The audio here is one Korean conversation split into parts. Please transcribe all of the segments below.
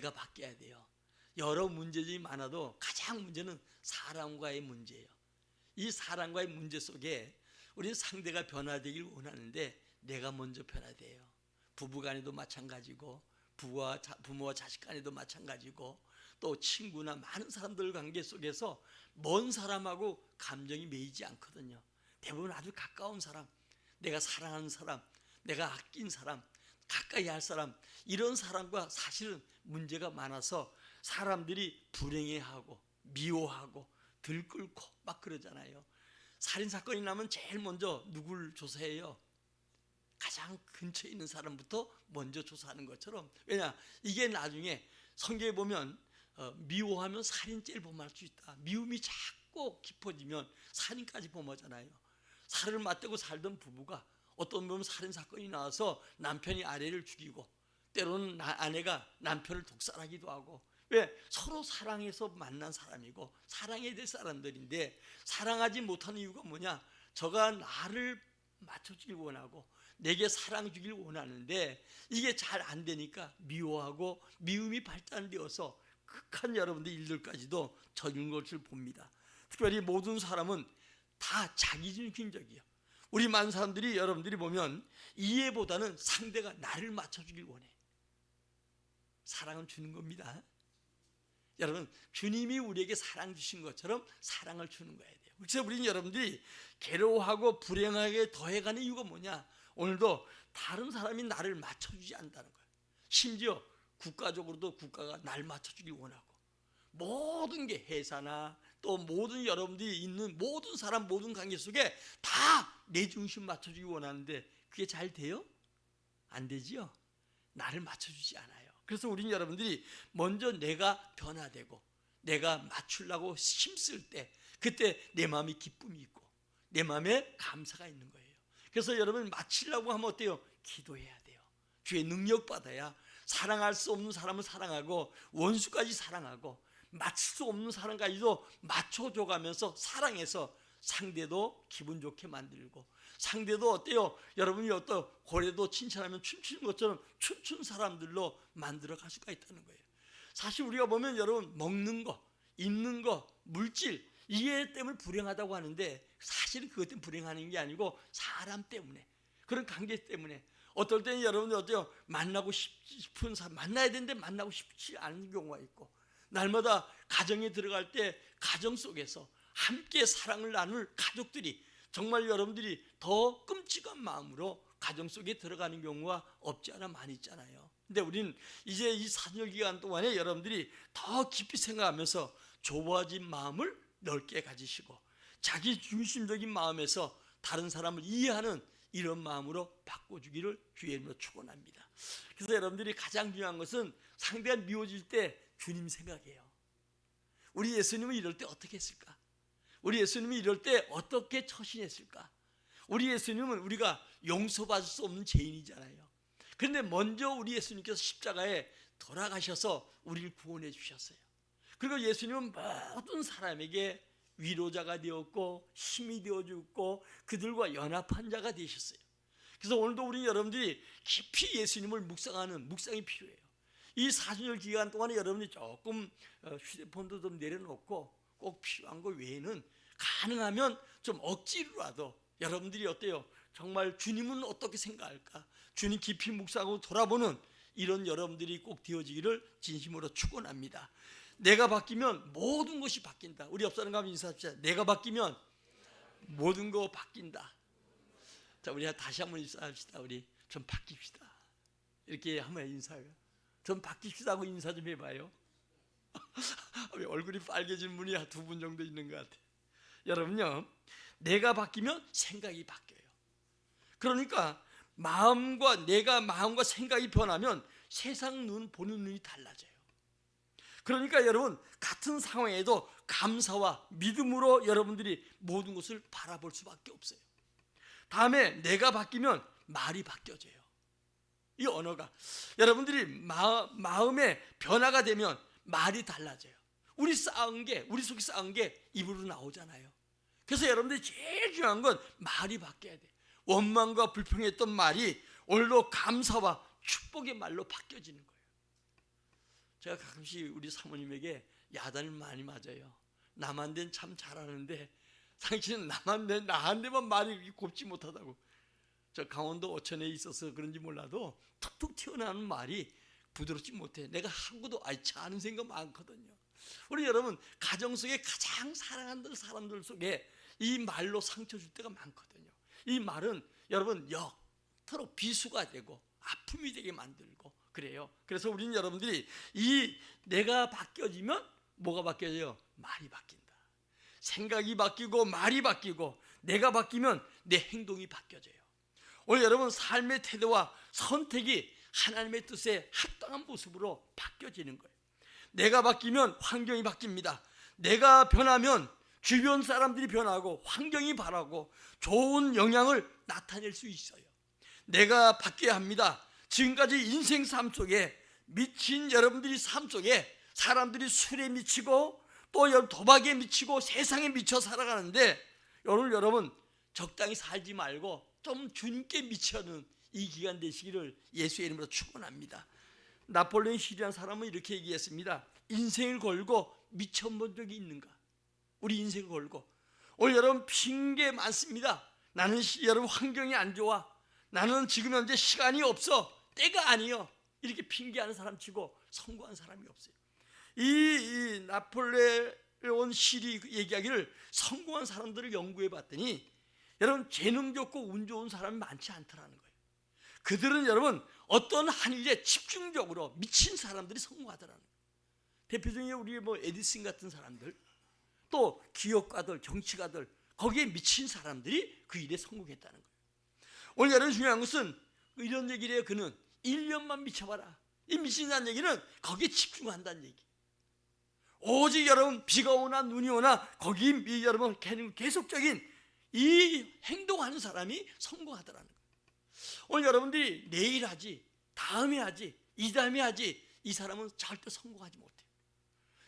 내가 바뀌어야 돼요. 여러 문제들이 많아도 가장 문제는 사람과의 문제예요. 이 사람과의 문제 속에 우리는 상대가 변화되길 원하는데 내가 먼저 변화돼요. 부부간에도 마찬가지고 부모와 자식 간에도 마찬가지고 또 친구나 많은 사람들 관계 속에서 먼 사람하고 감정이 매이지 않거든요. 대부분 아주 가까운 사람, 내가 사랑하는 사람, 내가 아낀 사람, 가까이 할 사람, 이런 사람과 사실은 문제가 많아서 사람들이 불행해하고 미워하고 들끓고 막 그러잖아요. 살인사건이 나면 제일 먼저 누굴 조사해요? 가장 근처에 있는 사람부터 먼저 조사하는 것처럼. 왜냐? 이게 나중에 성경에 보면 미워하면 살인죄를 범할 수 있다. 미움이 자꾸 깊어지면 살인까지 범하잖아요. 살을 맞대고 살던 부부가 어떤 보면 살인사건이 나와서 남편이 아내를 죽이고 때로는 아내가 남편을 독살하기도 하고. 왜? 서로 사랑해서 만난 사람이고 사랑해야 될 사람들인데 사랑하지 못하는 이유가 뭐냐? 저가 나를 맞춰주길 원하고 내게 사랑 주길 원하는데 이게 잘 안 되니까 미워하고 미움이 발단되어서 극한 여러분들 일들까지도 저지른 것을 봅니다. 특별히 모든 사람은 다 자기중심적이에요. 우리 많은 사람들이 여러분들이 보면 이해보다는 상대가 나를 맞춰주길 원해. 사랑은 주는 겁니다. 여러분, 주님이 우리에게 사랑 주신 것처럼 사랑을 주는 거야 돼요. 그래서 우리는 여러분들이 괴로워하고 불행하게 더해가는 이유가 뭐냐? 오늘도 다른 사람이 나를 맞춰주지 않는다는 거예요. 심지어 국가적으로도 국가가 날 맞춰주길 원하고 모든 게 회사나 또 모든 여러분들이 있는 모든 사람 모든 관계 속에 다 내 중심 맞춰주기 원하는데 그게 잘 돼요? 안 되지요? 나를 맞춰주지 않아요. 그래서 우리는 여러분들이 먼저 내가 변화되고 내가 맞추려고 힘쓸 때 그때 내 마음이 기쁨이 있고 내 마음에 감사가 있는 거예요. 그래서 여러분 맞추려고 하면 어때요? 기도해야 돼요. 주의 능력 받아야 사랑할 수 없는 사람을 사랑하고 원수까지 사랑하고 맞출 수 없는 사람까지도 맞춰줘가면서 사랑해서 상대도 기분 좋게 만들고 상대도 어때요? 여러분이 어떤 고래도 칭찬하면 춤추는 것처럼 춤추는 사람들로 만들어갈 수가 있다는 거예요. 사실 우리가 보면 여러분 먹는 거, 입는 거, 물질 이해 때문에 불행하다고 하는데 사실은 그것 때문에 불행하는 게 아니고 사람 때문에 그런 관계 때문에 어떨 때는 여러분들 어때요? 만나고 싶은 사람 만나야 되는데 만나고 싶지 않은 경우가 있고 날마다 가정에 들어갈 때 가정 속에서 함께 사랑을 나눌 가족들이 정말 여러분들이 더 끔찍한 마음으로 가정 속에 들어가는 경우가 없지 않아 많이 있잖아요. 근데 우리는 이제 이 4년 기간 동안에 여러분들이 더 깊이 생각하면서 좁아진 마음을 넓게 가지시고 자기 중심적인 마음에서 다른 사람을 이해하는 이런 마음으로 바꿔주기를 주의 이름으로 축원합니다. 그래서 여러분들이 가장 중요한 것은 상대가 미워질 때 주님 생각해요. 우리 예수님은 이럴 때 어떻게 했을까? 우리 예수님이 이럴 때 어떻게 처신했을까? 우리 예수님은 우리가 용서받을 수 없는 죄인이잖아요. 그런데 먼저 우리 예수님께서 십자가에 돌아가셔서 우리를 구원해 주셨어요. 그리고 예수님은 모든 사람에게 위로자가 되었고 힘이 되어주고 그들과 연합한 자가 되셨어요. 그래서 오늘도 우리 여러분들이 깊이 예수님을 묵상하는 묵상이 필요해요. 이 40년 기간 동안에 여러분이 조금 휴대폰도 좀 내려놓고 꼭 필요한 거 외에는 가능하면 좀 억지로라도 여러분들이 어때요? 정말 주님은 어떻게 생각할까? 주님 깊이 묵상하고 돌아보는 이런 여러분들이 꼭 되어지기를 진심으로 축원합니다. 내가 바뀌면 모든 것이 바뀐다. 우리 옆 사람과 인사합시다. 내가 바뀌면 모든 거 바뀐다. 자, 우리 다시 한번 인사합시다. 우리 좀 바뀝시다. 이렇게 한번 인사해요. 좀 바뀝시다 하고 인사 좀 해봐요. 얼굴이 빨개진 분이 한 2분 정도 있는 것 같아요. 여러분요, 내가 바뀌면 생각이 바뀌어요. 그러니까 마음과 생각이 변하면 세상 눈 보는 눈이 달라져요. 그러니까 여러분 같은 상황에도 감사와 믿음으로 여러분들이 모든 것을 바라볼 수밖에 없어요. 다음에 내가 바뀌면 말이 바뀌어져요. 이 언어가 여러분들이 마음의 변화가 되면 말이 달라져요. 우리 속에 쌓은 게 입으로 나오잖아요. 그래서 여러분들이 제일 중요한 건 말이 바뀌어야 돼. 원망과 불평했던 말이 오늘도 감사와 축복의 말로 바뀌어지는 거예요. 제가 가끔씩 우리 사모님에게 야단을 많이 맞아요. 남한테는 참 잘하는데 당신은 나한테만 말이 곱지 못하다고. 저 강원도 어천에 있어서 그런지 몰라도 툭툭 튀어나오는 말이 부드럽지 못해. 내가 하고도 아이치 않은 생각 많거든요. 우리 여러분, 가정 속에 가장 사랑하는 사람들 속에 이 말로 상처 줄 때가 많거든요. 이 말은 여러분 역터로 비수가 되고 아픔이 되게 만들고 그래요. 그래서 우리는 여러분들이 이 내가 바뀌어지면 뭐가 바뀌어져요? 말이 바뀐다. 생각이 바뀌고 말이 바뀌고 내가 바뀌면 내 행동이 바뀌어져요. 오늘 여러분 삶의 태도와 선택이 하나님의 뜻에 합당한 모습으로 바뀌어지는 거예요. 내가 바뀌면 환경이 바뀝니다. 내가 변하면 주변 사람들이 변하고 환경이 바라고 좋은 영향을 나타낼 수 있어요. 내가 바뀌어야 합니다. 지금까지 인생 삶 속에 미친 여러분들이 삶 속에 사람들이 술에 미치고 또 도박에 미치고 세상에 미쳐 살아가는데 오늘 여러분 적당히 살지 말고 좀 주님께 미쳐는 이 기간 되시기를 예수의 이름으로 축원합니다. 나폴레옹 힐이라는 사람은 이렇게 얘기했습니다. 인생을 걸고 미쳐본 적이 있는가? 우리 인생을 걸고. 오늘 여러분 핑계 많습니다. 나는 여러분 환경이 안 좋아. 나는 지금 현재 시간이 없어. 때가 아니요. 이렇게 핑계하는 사람 치고 성공한 사람이 없어요. 이 나폴레옹 힐이 얘기하기를 성공한 사람들을 연구해 봤더니 여러분 재능 좋고 운 좋은 사람이 많지 않더라는 거예요. 그들은 여러분 어떤 한 일에 집중적으로 미친 사람들이 성공하더라는 거예요. 대표적인 우리 에디슨 같은 사람들, 또 기업가들, 정치가들, 거기에 미친 사람들이 그 일에 성공했다는 거예요. 오늘 여러분 중요한 것은 이런 얘기를 해요. 그는 1년만 미쳐봐라. 이 미친다는 얘기는 거기에 집중한다는 얘기. 오직 여러분 비가 오나 눈이 오나 거기 여러분 계속적인 이 행동하는 사람이 성공하더라는 거예요. 오늘 여러분들이 내일 하지, 다음에 하지, 이 다음에 하지, 이 사람은 절대 성공하지 못해요.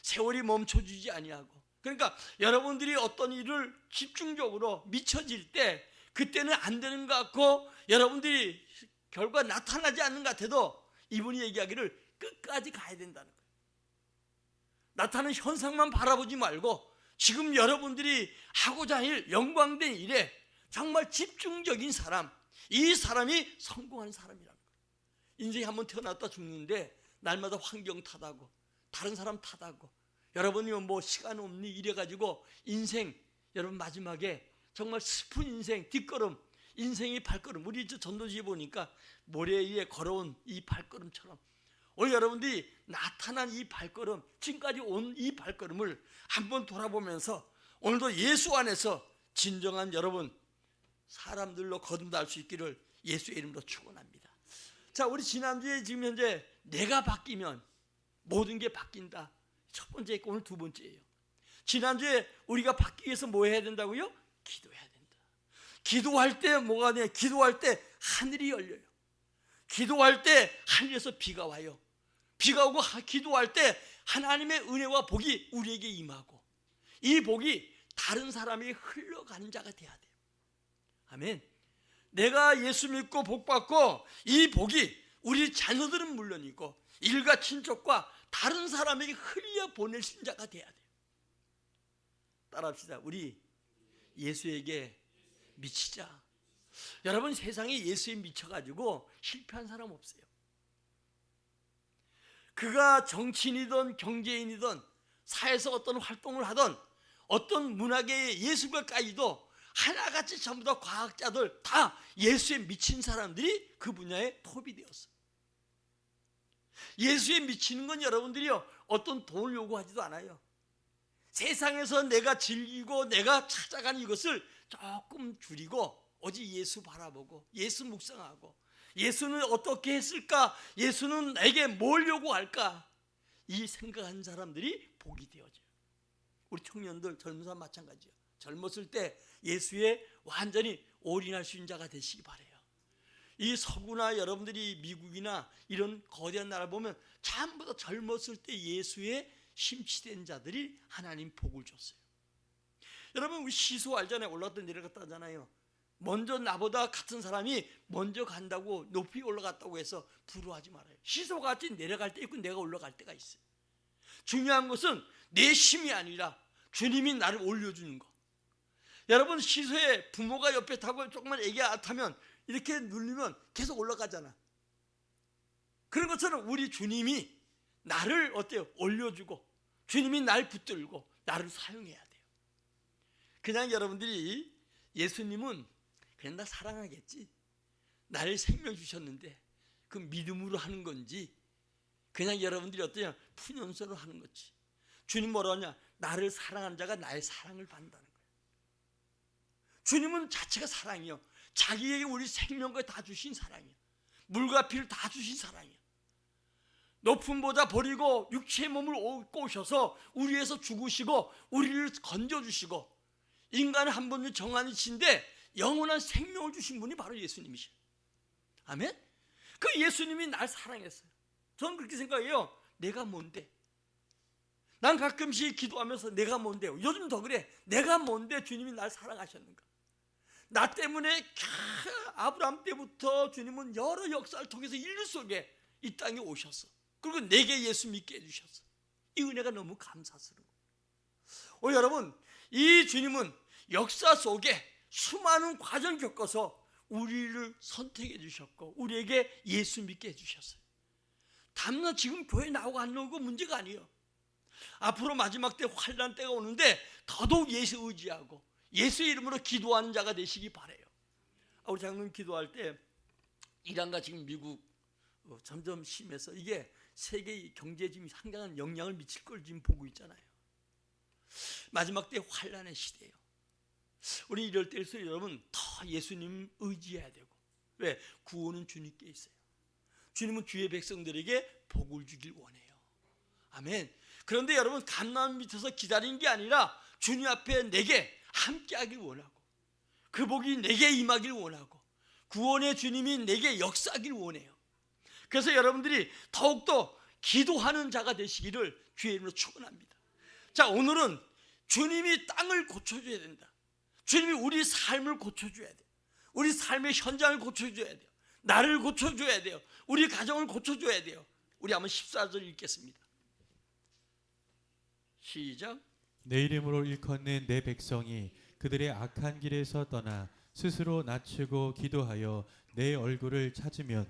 세월이 멈춰주지 아니하고. 그러니까 여러분들이 어떤 일을 집중적으로 미쳐질 때 그때는 안 되는 것 같고 여러분들이 결과 나타나지 않는 것 같아도 이분이 얘기하기를 끝까지 가야 된다는 거예요. 나타나는 현상만 바라보지 말고 지금 여러분들이 하고자 할 영광된 일에 정말 집중적인 사람, 이 사람이 성공하는 사람이라는 거예요. 인생이 한번 태어났다 죽는데 날마다 환경 탓하고 다른 사람 탓하고 여러분이 시간 없니 이래가지고 인생 여러분 마지막에 정말 슬픈 인생 뒷걸음 인생의 발걸음 우리 전도지에 보니까 모래 위에 걸어온 이 발걸음처럼 오늘 여러분들이 나타난 이 발걸음 지금까지 온 이 발걸음을 한번 돌아보면서 오늘도 예수 안에서 진정한 여러분 사람들로 거듭날 수 있기를 예수의 이름으로 축원합니다. 자, 우리 지난주에 지금 현재 내가 바뀌면 모든 게 바뀐다. 첫 번째 있고 오늘 두 번째예요. 지난주에 우리가 바뀌기 위해서 뭐 해야 된다고요? 기도해야 된다. 기도할 때 뭐가 돼요? 기도할 때 하늘이 열려요. 기도할 때 하늘에서 비가 와요. 비가 오고 기도할 때 하나님의 은혜와 복이 우리에게 임하고 이 복이 다른 사람에게 흘러가는 자가 돼야 돼요. 아멘. 내가 예수 믿고 복 받고 이 복이 우리 자녀들은 물론이고 일가 친척과 다른 사람에게 흘려 보낼 수 있는 자가 돼야 돼요. 따라합시다. 우리 예수에게 미치자. 여러분 세상에 예수에 미쳐가지고 실패한 사람 없어요. 그가 정치인이든 경제인이든 사회에서 어떤 활동을 하든 어떤 문학의 예술가까지도 하나같이 전부 다 과학자들 다 예수에 미친 사람들이 그 분야에 톱이 되었어요. 예수에 미치는 건 여러분들이요 어떤 돈을 요구하지도 않아요. 세상에서 내가 즐기고 내가 찾아가는 이것을 조금 줄이고 오직 예수 바라보고 예수 묵상하고 예수는 어떻게 했을까? 예수는 내게 뭘 요구할까? 이 생각하는 사람들이 복이 되어져요. 우리 청년들 젊은 사람 마찬가지예요. 젊었을 때 예수에 완전히 올인할 수 있는 자가 되시기 바라요. 이 서구나 여러분들이 미국이나 이런 거대한 나라 보면 전부 다 젊었을 때 예수에 심취된 자들이 하나님 복을 줬어요. 여러분 우리 시소 알잖아요. 올라갔다 내려갔다 하잖아요. 먼저 나보다 같은 사람이 먼저 간다고 높이 올라갔다고 해서 부러워하지 말아요. 시소같이 내려갈 때 있고 내가 올라갈 때가 있어요. 중요한 것은 내 힘이 아니라 주님이 나를 올려주는 거. 여러분, 시소에 부모가 옆에 타고 조금만 애기가 타면 이렇게 눌리면 계속 올라가잖아. 그런 것처럼 우리 주님이 나를 어때요? 올려주고 주님이 날 붙들고 나를 사용해야 돼요. 그냥 여러분들이 예수님은 그냥 나 사랑하겠지, 나를 생명 주셨는데 그 믿음으로 하는 건지, 그냥 여러분들이 어떠냐 푸념스러워 하는 거지. 주님 뭐라 하냐? 나를 사랑하는 자가 나의 사랑을 받는다는 거예요. 주님은 자체가 사랑이요, 자기에게 우리 생명까지 다 주신 사랑이에요. 물과 피를 다 주신 사랑이에요. 높은 보다 버리고 육체의 몸을 얻고 오셔서 우리 위해서 죽으시고 우리를 건져주시고 인간을 한 번도 정한이신데 영원한 생명을 주신 분이 바로 예수님이시에요. 아멘? 그 예수님이 날 사랑했어요. 저는 그렇게 생각해요. 내가 뭔데? 난 가끔씩 기도하면서 내가 뭔데요? 요즘 더 그래. 내가 뭔데 주님이 날 사랑하셨는가? 나 때문에 아브라함 때부터 주님은 여러 역사를 통해서 인류 속에 이 땅에 오셨어. 그리고 내게 예수 믿게 해주셨어. 이 은혜가 너무 감사스러워. 여러분, 이 주님은 역사 속에 수많은 과정 겪어서 우리를 선택해 주셨고 우리에게 예수 믿게 해주셨어요. 다만 지금 교회 나오고 안 나오고 문제가 아니에요. 앞으로 마지막 때 환난 때가 오는데 더더욱 예수 의지하고 예수의 이름으로 기도하는 자가 되시기 바라요. 우리 장로님 기도할 때 이란과 지금 미국 점점 심해서 이게 세계 경제에 지금 상당한 영향을 미칠 걸 지금 보고 있잖아요. 마지막 때 환난의 시대예요. 우리 이럴 때일수록 여러분 더 예수님 의지해야 되고, 왜? 구원은 주님께 있어요. 주님은 주의 백성들에게 복을 주길 원해요. 아멘. 그런데 여러분, 감람 밑에서 기다리는 게 아니라 주님 앞에 내게 함께 하길 원하고 그 복이 내게 임하길 원하고 구원의 주님이 내게 역사하길 원해요. 그래서 여러분들이 더욱더 기도하는 자가 되시기를 주의 이름으로 축원합니다. 자, 오늘은 주님이 땅을 고쳐줘야 된다. 주님이 우리 삶을 고쳐줘야 돼요. 우리 삶의 현장을 고쳐줘야 돼요. 나를 고쳐줘야 돼요. 우리 가정을 고쳐줘야 돼요. 우리 한번 14절 읽겠습니다. 시작. 내 이름으로 일컫는 내 백성이 그들의 악한 길에서 떠나 스스로 낮추고 기도하여 내 얼굴을 찾으면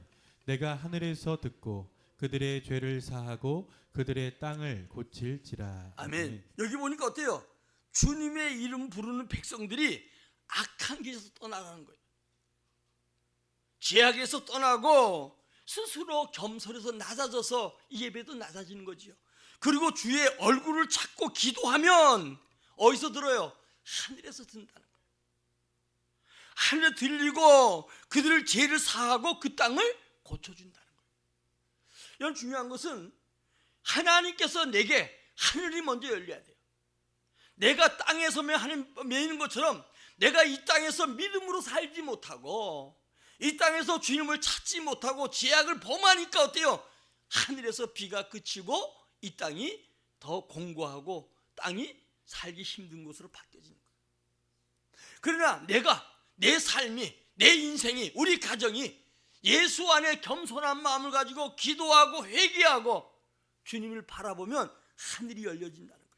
내가 하늘에서 듣고 그들의 죄를 사하고 그들의 땅을 고칠지라. 아멘. 여기 보니까 어때요? 주님의 이름 부르는 백성들이 악한 길에서 떠나가는 거예요. 죄악에서 떠나고 스스로 겸손해서 낮아져서 예배도 낮아지는 거지요. 그리고 주의 얼굴을 찾고 기도하면 어디서 들어요? 하늘에서 듣는다는 거예요. 하늘에 들리고 그들을 죄를 사하고 그 땅을 고쳐준다는 거예요. 이런 중요한 것은 하나님께서 내게 하늘이 먼저 열려야 돼요. 내가 땅에서 매이는 것처럼 내가 이 땅에서 믿음으로 살지 못하고 이 땅에서 주님을 찾지 못하고 죄악을 범하니까 어때요? 하늘에서 비가 그치고 이 땅이 더 공고하고 땅이 살기 힘든 곳으로 바뀌어지는 거예요. 그러나 내 삶이, 내 인생이, 우리 가정이 예수 안에 겸손한 마음을 가지고 기도하고 회개하고 주님을 바라보면 하늘이 열려진다는 거예요.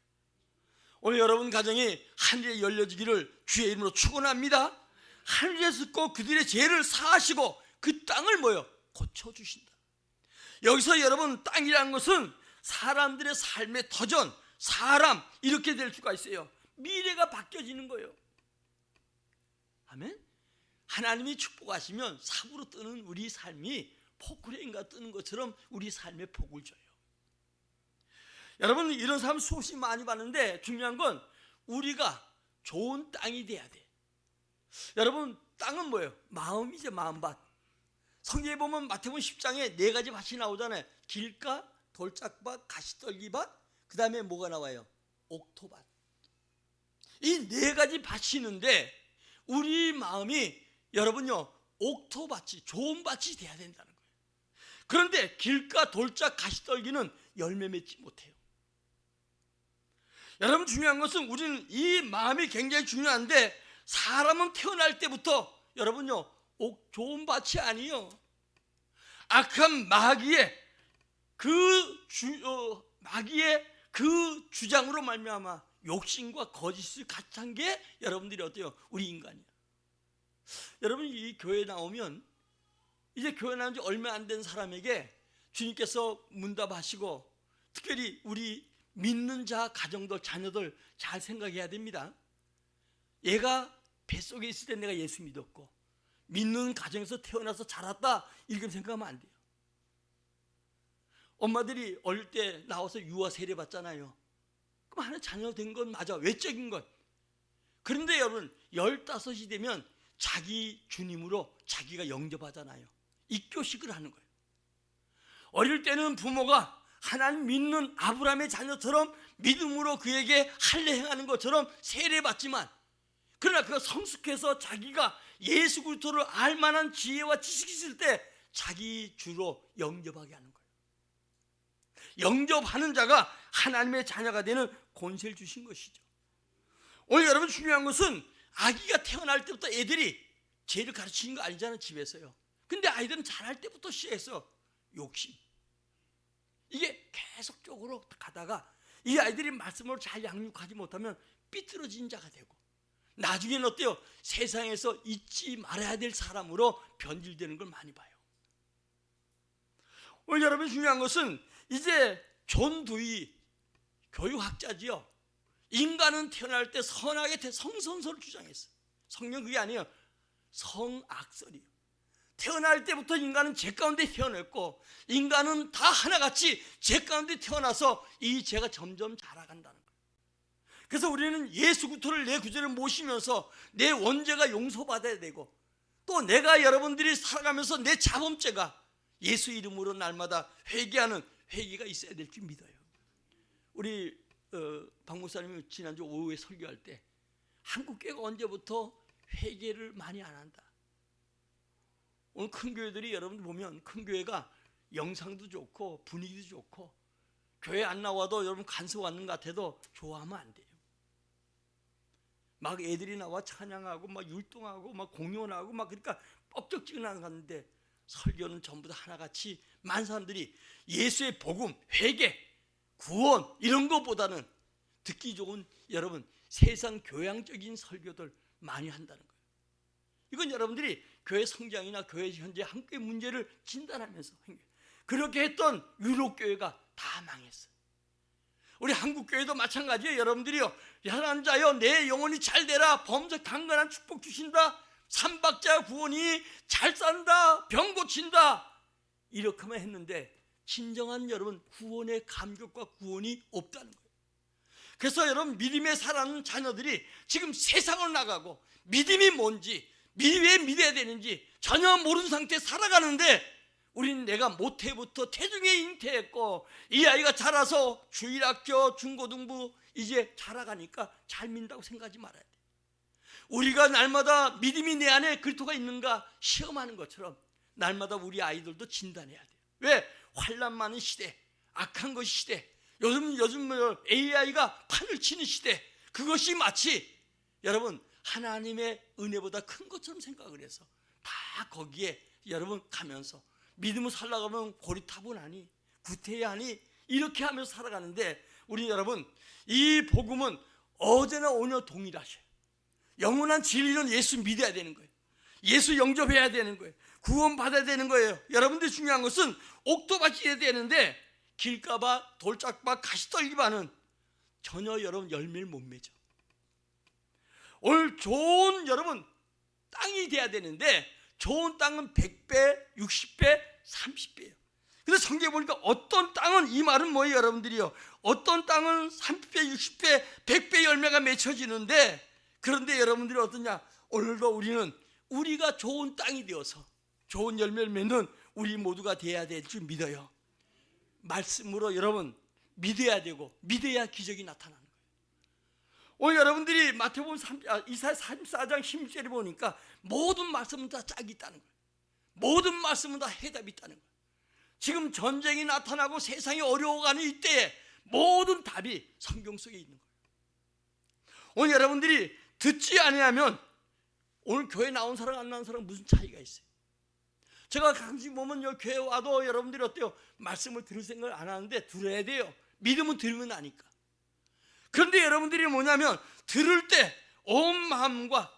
오늘 여러분 가정이 하늘이 열려지기를 주의 이름으로 축원합니다. 하늘에서 듣고 그들의 죄를 사하시고 그 땅을 고쳐주신다. 여기서 여러분 땅이라는 것은 사람들의 삶의 터전, 사람 이렇게 될 수가 있어요. 미래가 바뀌어지는 거예요. 아멘. 하나님이 축복하시면 삽으로 뜨는 우리 삶이 포크레인과 뜨는 것처럼 우리 삶에 복을 줘요. 여러분, 이런 사람 수없이 많이 봤는데 중요한 건 우리가 좋은 땅이 돼야 돼. 여러분, 땅은 뭐예요? 마음이죠. 마음밭. 성경에 보면 마태복음 10장에 4가지 밭이 나오잖아요. 길가, 돌짝밭, 가시떨기밭, 그 다음에 뭐가 나와요? 옥토밭. 이 4가지 밭이 있는데 우리 마음이 여러분요 옥토밭이, 좋은 밭이 돼야 된다는 거예요. 그런데 길가, 돌짝, 가시떨기는 열매 맺지 못해요. 여러분, 중요한 것은 우리는 이 마음이 굉장히 중요한데 사람은 태어날 때부터 여러분요 좋은 밭이 아니에요. 악한 마귀의 마귀의 그 주장으로 말미암아 욕심과 거짓을 같이 한 게 여러분들이 어때요? 우리 인간이야. 여러분 이 교회 나오면 이제 교회 나온 지 얼마 안 된 사람에게 주님께서 문답하시고 특별히 우리 믿는 자 가정들 자녀들 잘 생각해야 됩니다. 얘가 뱃속에 있을 때 내가 예수 믿었고 믿는 가정에서 태어나서 자랐다 이렇게 생각하면 안 돼요. 엄마들이 어릴 때 나와서 유아 세례 받잖아요. 그럼 하나 자녀 된 건 맞아, 외적인 것. 그런데 여러분 15이 되면 자기 주님으로 자기가 영접하잖아요. 입교식을 하는 거예요. 어릴 때는 부모가 하나님 믿는 아브라함의 자녀처럼 믿음으로 그에게 할례 행하는 것처럼 세례받지만, 그러나 그가 성숙해서 자기가 예수 그리스도를 알 만한 지혜와 지식이 있을 때 자기 주로 영접하게 하는 거예요. 영접하는 자가 하나님의 자녀가 되는 권세를 주신 것이죠. 오늘 여러분 중요한 것은 아기가 태어날 때부터 애들이 죄를 가르치는 거 아니잖아요, 집에서요. 근데 아이들은 자랄 때부터 시작해서 욕심, 이게 계속적으로 가다가 이 아이들이 말씀을 잘 양육하지 못하면 삐뚤어진 자가 되고 나중에는 어때요? 세상에서 잊지 말아야 될 사람으로 변질되는 걸 많이 봐요. 오늘 여러분 중요한 것은 이제 존 두이 교육학자지요. 인간은 태어날 때 선하게 성선설을 주장했어요. 성경 그게 아니에요. 성악설이에요. 태어날 때부터 인간은 죄 가운데 태어났고 인간은 다 하나같이 죄 가운데 태어나서 이 죄가 점점 자라간다는 거예요. 그래서 우리는 예수 그리스도를 내 구주를 모시면서 내 원죄가 용서받아야 되고 또 내가 여러분들이 살아가면서 내 자범죄가 예수 이름으로 날마다 회개하는 회개가 있어야 될 줄 믿어요. 우리 박 목사님이 지난주 오후에 설교할 때 한국교회가 언제부터 회개를 많이 안 한다. 오늘 큰 교회들이 여러분들 보면 큰 교회가 영상도 좋고 분위기도 좋고 교회 안 나와도 여러분 간섭 왔는 것 같아도 좋아하면 안 돼요. 막 애들이 나와 찬양하고 막 율동하고 막 공연하고 막 그러니까 뻑적지근한 갔는데 설교는 전부 다 하나같이 많은 사람들이 예수의 복음, 회개, 구원 이런 것보다는 듣기 좋은 여러분 세상 교양적인 설교들 많이 한다는 거예요. 이건 여러분들이 교회 성장이나 교회 현재 한국의 문제를 진단하면서 그렇게 했던 유럽 교회가 다 망했어요. 우리 한국 교회도 마찬가지예요. 여러분들이요, 사랑하는 자여 내 영혼이 잘 되라, 범석 강건한 축복 주신다, 삼박자 구원이 잘 산다, 병 고친다 이렇게만 했는데 진정한 여러분 구원의 감격과 구원이 없다는 거예요. 그래서 여러분 믿음에 살아가는 자녀들이 지금 세상을 나가고 믿음이 뭔지 왜 믿어야 되는지 전혀 모르는 상태에 살아가는데 우리는 내가 모태부터 태중에 잉태했고 이 아이가 자라서 주일학교 중고등부 이제 자라가니까 잘 믿는다고 생각하지 말아야 돼. 우리가 날마다 믿음이 내 안에 그리스도가 있는가 시험하는 것처럼 날마다 우리 아이들도 진단해야 돼요. 왜? 환난 많은 시대, 악한 것이 시대, 요즘 AI가 판을 치는 시대, 그것이 마치 여러분 하나님의 은혜보다 큰 것처럼 생각을 해서 다 거기에 여러분 가면서 믿음을 살아가면 고리타분하니 구태하니 이렇게 하면서 살아가는데 우리 여러분 이 복음은 어제나 오늘 동일하셔요. 영원한 진리는 예수 믿어야 되는 거예요. 예수 영접해야 되는 거예요. 구원받아야 되는 거예요. 여러분들 중요한 것은 옥토밭이 돼야 되는데 길가밭, 돌짝밭, 가시떨기밭은 전혀 여러분 열매를 못 맺어. 오늘 좋은 여러분 땅이 돼야 되는데 좋은 땅은 100배, 60배, 30배예요. 근데 성경에 보니까 어떤 땅은 이 말은 뭐예요 여러분들이요? 어떤 땅은 30배, 60배, 100배 열매가 맺혀지는데 그런데 여러분들이 어떠냐? 오늘도 우리가 좋은 땅이 되어서 좋은 열매를 맺는 우리 모두가 돼야 될 줄 믿어요. 말씀으로 여러분 믿어야 되고 믿어야 기적이 나타나는 거예요. 오늘 여러분들이 마태복음 이사야 34장 16절에 보니까 모든 말씀은 다 짝이 있다는 거예요. 모든 말씀은 다 해답이 있다는 거예요. 지금 전쟁이 나타나고 세상이 어려워가는 이때에 모든 답이 성경 속에 있는 거예요. 오늘 여러분들이 듣지 아니하면 오늘 교회 나온 사람 안 나온 사람 무슨 차이가 있어요? 제가 가끔씩 보면 교회 와도 여러분들이 어때요? 말씀을 들을 생각을 안 하는데 들어야 돼요. 믿음은 들으면 아니까. 그런데 여러분들이 뭐냐면 들을 때 온 마음과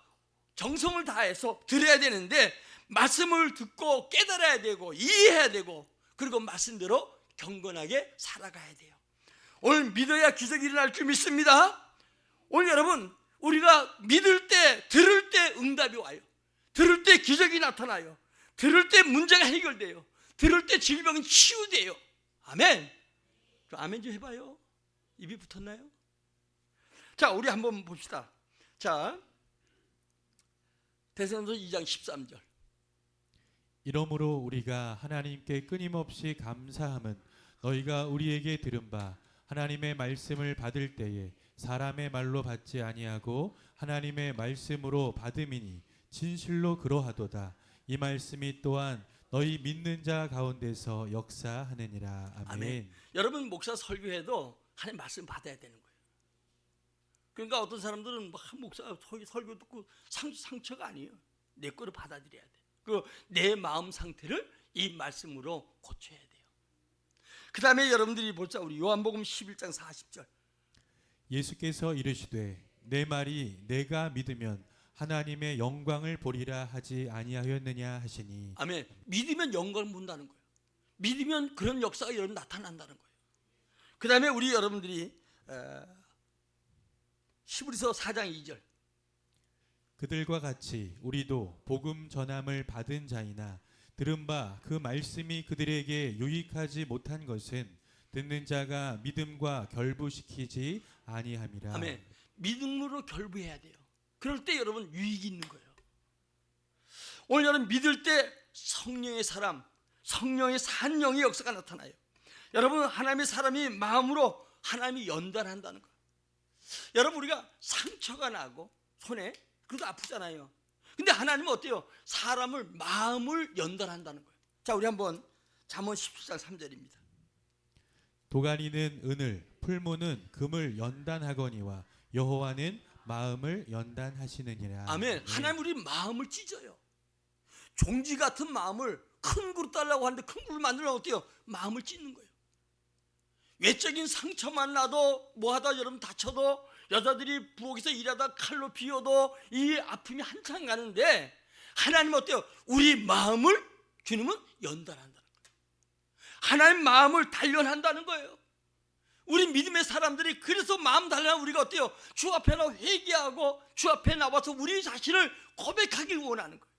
정성을 다해서 들어야 되는데 말씀을 듣고 깨달아야 되고 이해해야 되고 그리고 말씀대로 경건하게 살아가야 돼요. 오늘 믿어야 기적이 일어날 줄 믿습니다. 오늘 여러분 우리가 믿을 때 들을 때 응답이 와요. 들을 때 기적이 나타나요. 들을 때 문제가 해결돼요. 들을 때 질병이 치유돼요. 아멘. 아멘 좀 해봐요. 입이 붙었나요? 자, 우리 한번 봅시다. 자, 데살로니가서 2장 13절. 이러므로 우리가 하나님께 끊임없이 감사함은 너희가 우리에게 들은 바 하나님의 말씀을 받을 때에 사람의 말로 받지 아니하고 하나님의 말씀으로 받음이니 진실로 그러하도다. 이 말씀이 또한 너희 믿는 자 가운데서 역사하느니라. 아멘. 아멘. 여러분 목사 설교해도 하나님 말씀 받아야 되는 거예요. 그러니까 어떤 사람들은 막 목사 설교 듣고 상처가 아니에요. 내 거를 받아들여야 돼. 그 내 마음 상태를 이 말씀으로 고쳐야 돼요. 그 다음에 여러분들이 보자. 우리 요한복음 11장 40절. 예수께서 이르시되 내 말이 내가 믿으면 하나님의 영광을 보리라 하지 아니하였느냐 하시니. 아멘. 믿으면 영광을 본다는 거예요. 믿으면 그런 역사가 여러분 나타난다는 거예요. 그 다음에 우리 여러분들이 히브리서 4장 2절. 그들과 같이 우리도 복음 전함을 받은 자이나 들은 바 그 말씀이 그들에게 유익하지 못한 것은 듣는 자가 믿음과 결부시키지 아니함이라. 아멘. 믿음으로 결부해야 돼요. 그럴 때 여러분 유익이 있는 거예요. 오늘 여러분 믿을 때 성령의 사람, 성령의 산영의 역사가 나타나요. 여러분 하나님의 사람이 마음으로 하나님이 연단한다는 거예요. 여러분 우리가 상처가 나고 손에 그래도 아프잖아요. 근데 하나님은 어때요? 사람을 마음을 연단한다는 거예요. 자, 우리 한번 잠언 17장 3절입니다. 도가니는 은을, 풀무는 금을 연단하거니와 여호와는 마음을 연단하시느니라. 아멘. 하나님 우리 마음을 찢어요. 종지 같은 마음을 큰 그릇 달라고 하는데 큰 그릇 만들면 어때요? 마음을 찢는 거예요. 외적인 상처만 나도 뭐하다 여러분 다쳐도 여자들이 부엌에서 일하다 칼로 비워도 이 아픔이 한참 가는데 하나님은 어때요? 우리 마음을 주님은 연단한다는 거예요. 하나님 마음을 단련한다는 거예요. 우리 믿음의 사람들이 그래서 마음 단련하면 우리가 어때요? 주 앞에 나와 회개하고 주 앞에 나와서 우리 자신을 고백하길 원하는 거예요.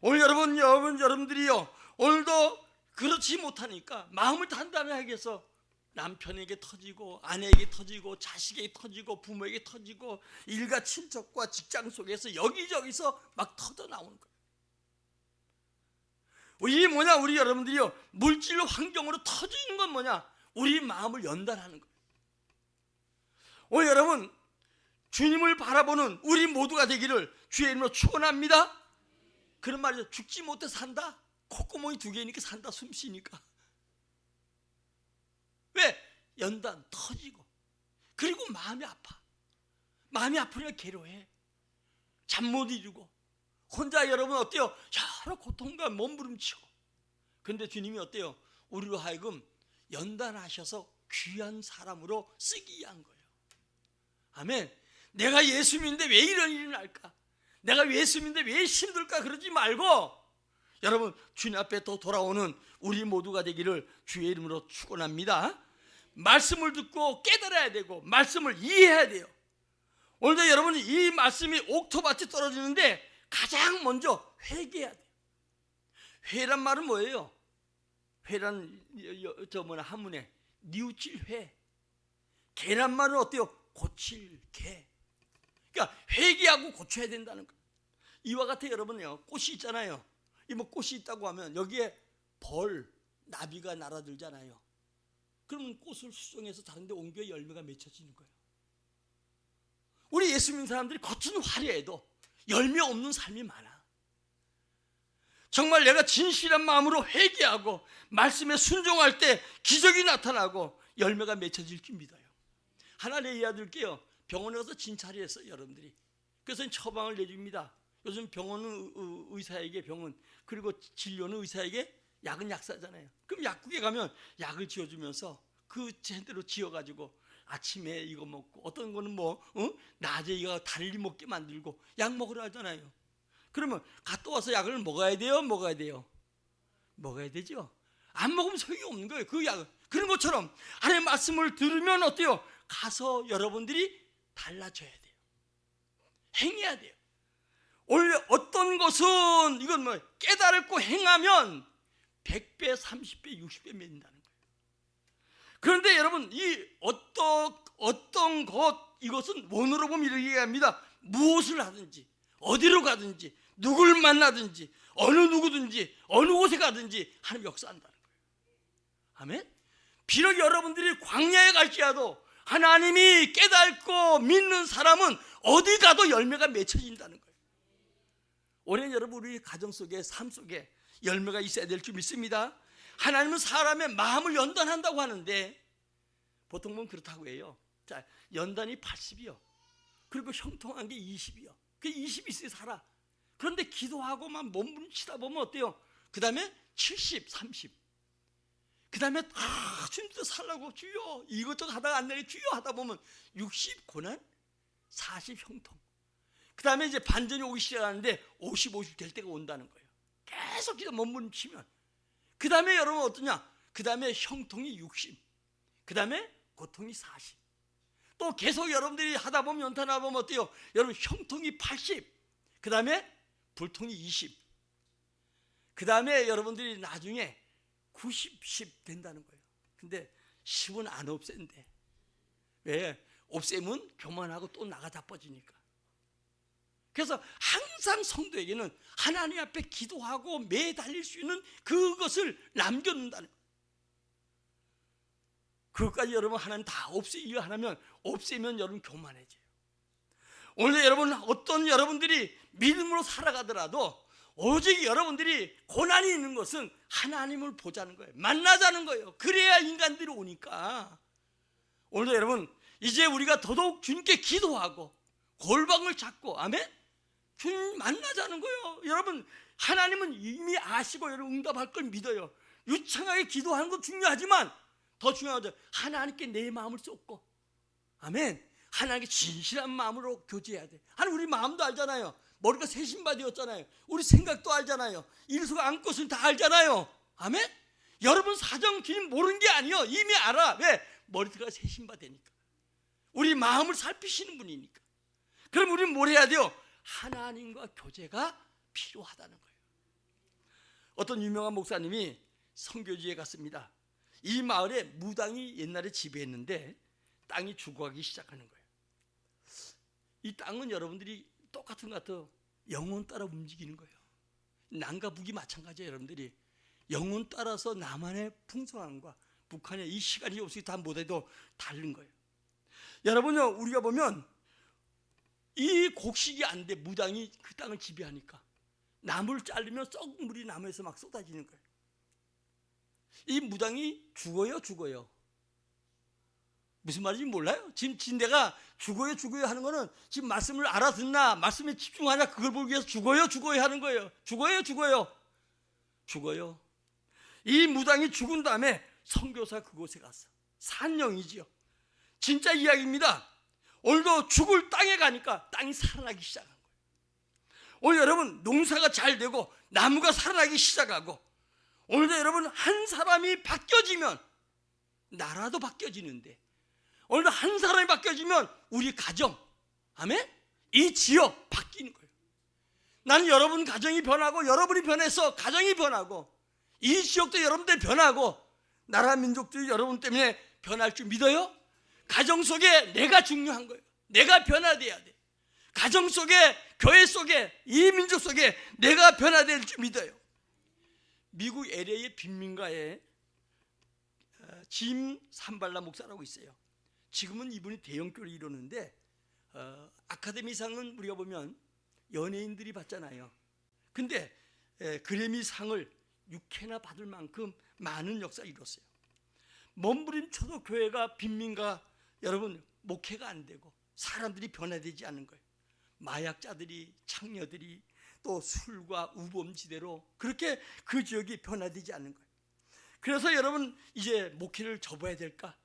오늘 여러분들이요 오늘도 그렇지 못하니까 마음을 단단하게 해서 남편에게 터지고 아내에게 터지고 자식에게 터지고 부모에게 터지고 일가 친척과 직장 속에서 여기저기서 막 터져 나오는 거예요. 이게 뭐냐? 우리 여러분들이요 물질 환경으로 터지는 건 뭐냐? 우리 마음을 연단하는 거예요. 오늘 여러분 주님을 바라보는 우리 모두가 되기를 주의 이름으로 축원합니다. 그런 말이죠. 죽지 못해 산다. 콧구멍이 2개니까 산다. 숨 쉬니까. 왜? 연단 터지고 그리고 마음이 아파. 마음이 아프니까 괴로워해. 잠 못 이루고 혼자 여러분 어때요? 여러 고통과 몸부림치고. 그런데 주님이 어때요? 우리로 하여금 연단하셔서 귀한 사람으로 쓰기 위한 거예요. 아멘. 내가 예수 믿는데 왜 이런 일이 날까? 내가 예수 믿는데 왜 힘들까? 그러지 말고 여러분 주님 앞에 또 돌아오는 우리 모두가 되기를 주의 이름으로 축원합니다. 말씀을 듣고 깨달아야 되고 말씀을 이해해야 돼요. 오늘도 여러분이 이 말씀이 옥토밭이 떨어지는데 가장 먼저 회개해야 돼요. 회란 말은 뭐예요? 회란 한문에 뉘우칠 회. 개란 말은 어때요? 고칠 개. 그러니까 회개하고 고쳐야 된다는 거예요. 이와 같아 여러분요 꽃이 있잖아요. 이 뭐 꽃이 있다고 하면 여기에 벌, 나비가 날아들잖아요. 그러면 꽃을 수정해서 다른 데 옮겨 열매가 맺혀지는 거예요. 우리 예수 믿는 사람들이 겉은 화려해도 열매 없는 삶이 많아. 정말 내가 진실한 마음으로 회개하고 말씀에 순종할 때 기적이 나타나고 열매가 맺혀질 줄 믿어요. 하나 얘기해드릴게요. 병원에 가서 진찰을 했어요, 여러분들이. 그래서 처방을 내줍니다. 요즘 병원은 의사에게 병원, 그리고 진료는 의사에게, 약은 약사잖아요. 그럼 약국에 가면 약을 지어주면서 그 제대로 지어가지고 아침에 이거 먹고, 어떤 거는 낮에 이거 달리 먹게 만들고 약 먹으라 하잖아요. 그러면 갔다 와서 약을 먹어야 돼요? 먹어야 돼요? 먹어야 되죠. 안 먹으면 소용이 없는 거예요. 그 약은. 그런 것처럼 하나님의 말씀을 들으면 어때요? 가서 여러분들이 달라져야 돼요. 행해야 돼요. 원래 어떤 것은 이건 깨달고 행하면 100배, 30배, 60배 medin다는 거예요. 그런데 여러분, 이 어떤 이것은 원어로 보면 이렇게 얘기합니다. 무엇을 하든지, 어디로 가든지, 누굴 만나든지, 어느 누구든지, 어느 곳에 가든지 하나님 역사한다는 거예요. 아멘. 비록 여러분들이 광야에 갈지라도 하나님이 깨닫고 믿는 사람은 어디 가도 열매가 맺혀진다는 거예요. 올해 여러분, 우리 가정 속에, 삶 속에 열매가 있어야 될 줄 믿습니다. 하나님은 사람의 마음을 연단한다고 하는데 보통 보면 그렇다고 해요. 자, 연단이 80이요. 그리고 형통한 게 20이요. 그 20이 있어야 살아. 그런데 기도하고만 몸부림치다 보면 어때요? 그 다음에 70, 30. 그 다음에 주님도 살라고 주여 이것저것 하다가 안 되게 주여 하다 보면 60 고난, 40 형통. 그 다음에 이제 반전이 오기 시작하는데 50, 50 될 때가 온다는 거예요. 계속 기도 몸부림치면. 그 다음에 여러분 어떠냐? 그 다음에 형통이 60. 그 다음에 고통이 40. 또 계속 여러분들이 하다 보면 연탄하다 보면 어때요? 여러분 형통이 80. 그 다음에 불통이 20. 그 다음에 여러분들이 나중에 90, 10 된다는 거예요. 근데 10은 안 없앤대. 왜? 없애면 교만하고 또 나가 자빠지니까. 그래서 항상 성도에게는 하나님 앞에 기도하고 매달릴 수 있는 그것을 남겨놓는다는 거예요. 그것까지 여러분 하나님 다 없애려 하면 없애면 여러분 교만해져요. 오늘 여러분 어떤 여러분들이 믿음으로 살아가더라도 오직 여러분들이 고난이 있는 것은 하나님을 보자는 거예요. 만나자는 거예요. 그래야 인간들이 오니까. 오늘도 여러분 이제 우리가 더더욱 주님께 기도하고 골방을 잡고 아멘? 주님 만나자는 거예요. 여러분 하나님은 이미 아시고 여러분 응답할 걸 믿어요. 유창하게 기도하는 것 중요하지만 더 중요하죠. 하나님께 내 마음을 쏟고 아멘. 하나님께 진실한 마음으로 교제해야 돼. 하나님 우리 마음도 알잖아요. 머리가 새 신바되었잖아요. 우리 생각도 알잖아요. 일수가 안것을 다 알잖아요. 아멘. 여러분 사정 주님 모르는 게 아니에요. 이미 알아. 왜? 머리가 새 신바되니까. 우리 마음을 살피시는 분이니까. 그럼 우리는 뭘 해야 돼요? 하나님과 교제가 필요하다는 거예요. 어떤 유명한 목사님이 선교지에 갔습니다. 이 마을에 무당이 옛날에 지배했는데 땅이 죽어가기 시작하는 거예요. 이 땅은 여러분들이 똑같은 것 같아요. 영혼 따라 움직이는 거예요. 남과 북이 마찬가지예요. 여러분들이 영혼 따라서 남한의 풍성함과 북한의 이 시간이 없이 다 못해도 다른 거예요. 여러분요, 우리가 보면 이 곡식이 안 돼. 무당이 그 땅을 지배하니까 나무를 자르면 썩은 물이 나무에서 막 쏟아지는 거예요. 이 무당이 죽어요, 죽어요? 무슨 말인지 몰라요? 지금 내가 죽어요, 죽어요 하는 거는 지금 말씀을 알아듣나, 말씀에 집중하나 그걸 보기 위해서 죽어요, 죽어요 하는 거예요. 죽어요, 죽어요, 죽어요. 이 무당이 죽은 다음에 선교사 그곳에 갔어. 산영이지요. 진짜 이야기입니다. 오늘도 죽을 땅에 가니까 땅이 살아나기 시작한 거예요. 오늘 여러분 농사가 잘 되고 나무가 살아나기 시작하고 오늘도 여러분 한 사람이 바뀌어지면 나라도 바뀌어지는데 오늘도 한 사람이 바뀌어지면 우리 가정, 아멘? 이 지역 바뀌는 거예요. 나는 여러분 가정이 변하고 여러분이 변해서 가정이 변하고 이 지역도 여러분들 변하고 나라 민족들이 여러분 때문에 변할 줄 믿어요? 가정 속에 내가 중요한 거예요. 내가 변화돼야 돼. 가정 속에, 교회 속에, 이 민족 속에 내가 변화될 줄 믿어요. 미국 LA의 빈민가에 짐 산발라 목사라고 있어요. 지금은 이분이 대형교를 이루는데 아카데미상은 우리가 보면 연예인들이 받잖아요. 근데 그래미상을 6회나 받을 만큼 많은 역사를 이뤘어요. 몸부림쳐도 교회가 빈민가 여러분 목회가 안 되고 사람들이 변화되지 않는 거예요. 마약자들이, 창녀들이 또 술과 우범지대로 그렇게 그 지역이 변화되지 않는 거예요. 그래서 여러분 이제 목회를 접어야 될까?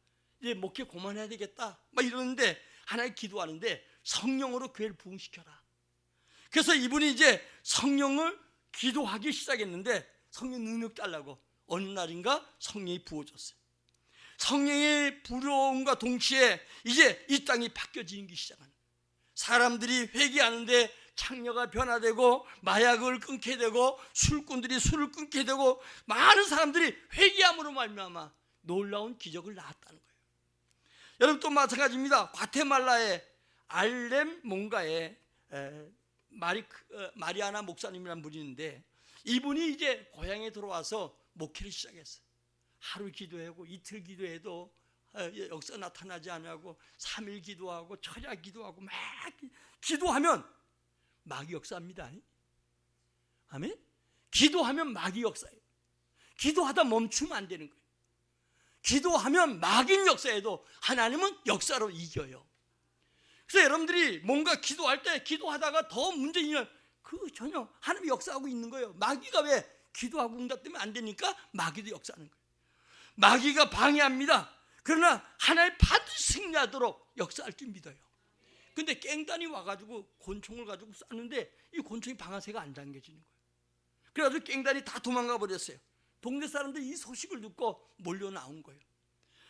이제 목회 그만해야 되겠다 막 이러는데 하나님 기도하는데 성령으로 교회를 부흥시켜라. 그래서 이분이 이제 성령을 기도하기 시작했는데 성령 능력 달라고 어느 날인가 성령이 부어졌어요. 성령의 불어옴과 동시에 이제 이 땅이 바뀌어지기 시작하는 거예요. 사람들이 회개하는데 창녀가 변화되고 마약을 끊게 되고 술꾼들이 술을 끊게 되고 많은 사람들이 회개함으로 말미암아 놀라운 기적을 낳았다는 거예요. 여러분 또 마찬가지입니다. 과테말라의 알렘 뭔가에 마리아나 목사님이라는 분이 있는데 이분이 이제 고향에 들어와서 목회를 시작했어요. 하루 기도하고 이틀 기도해도 역사 나타나지 않고 3일 기도하고 철야 기도하고 막 기도하면 마귀 역사합니다. 아멘? 기도하면 마귀 역사예요. 기도하다 멈추면 안 되는 거예요. 기도하면 마귀 역사에도 하나님은 역사로 이겨요. 그래서 여러분들이 뭔가 기도할 때 기도하다가 더 문제이면 그 전혀 하나님이 역사하고 있는 거예요. 마귀가 왜 기도하고 응답되면 안 되니까 마귀도 역사하는 거예요. 마귀가 방해합니다. 그러나 하나님 반드시 승리하도록 역사할 줄 믿어요. 근데 깽단이 와가지고 곤충을 가지고 쐈는데 이 곤충이 방아쇠가 안 잠겨지는 거예요. 그래가지고 깽단이 다 도망가 버렸어요. 동네 사람들이 이 소식을 듣고 몰려 나온 거예요.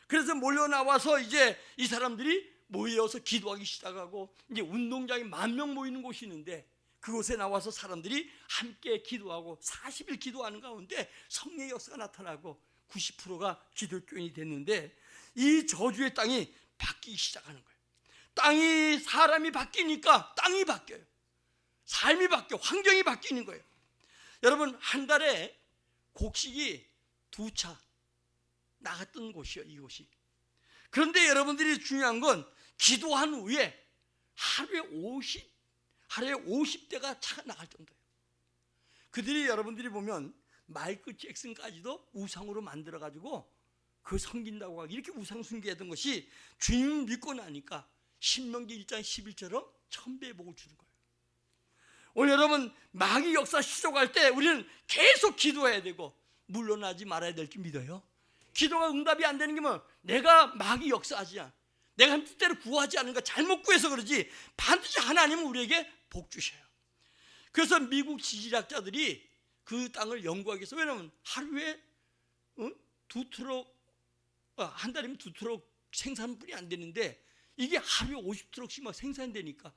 그래서 몰려 나와서 이제 이 사람들이 모여서 기도하기 시작하고 이제 운동장에 10,000명 모이는 곳이 있는데 그곳에 나와서 사람들이 함께 기도하고 40일 기도하는 가운데 성령의 역사가 나타나고 90%가 기독교인이 됐는데 이 저주의 땅이 바뀌기 시작하는 거예요. 땅이 사람이 바뀌니까 땅이 바뀌어요. 삶이 바뀌어 환경이 바뀌는 거예요. 여러분 한 달에 곡식이 2차 나갔던 곳이요 이곳이. 그런데 여러분들이 중요한 건 기도한 후에 하루에 50대가 차가 나갈 정도예요. 그들이 여러분들이 보면 마이클 잭슨까지도 우상으로 만들어가지고 그 섬긴다고 하고 이렇게 우상 숭배했던 것이 주님 믿고 나니까 신명기 1장 11처럼 1000배의 복을 주는 거예요. 오늘 여러분 마귀 역사 시작할 때 우리는 계속 기도해야 되고 물러나지 말아야 될 줄 믿어요. 기도가 응답이 안 되는 게 뭐 내가 마귀 역사하지 않아 내가 한 뜻대로 구하지 않은 거 잘못 구해서 그러지 반드시 하나님은 우리에게 복 주셔요. 그래서 미국 지질학자들이 그 땅을 연구하기 위해서 왜냐하면 하루에 2트럭 한 달이면 2트럭 생산뿐이 안 되는데 이게 하루에 50트럭씩 막 생산되니까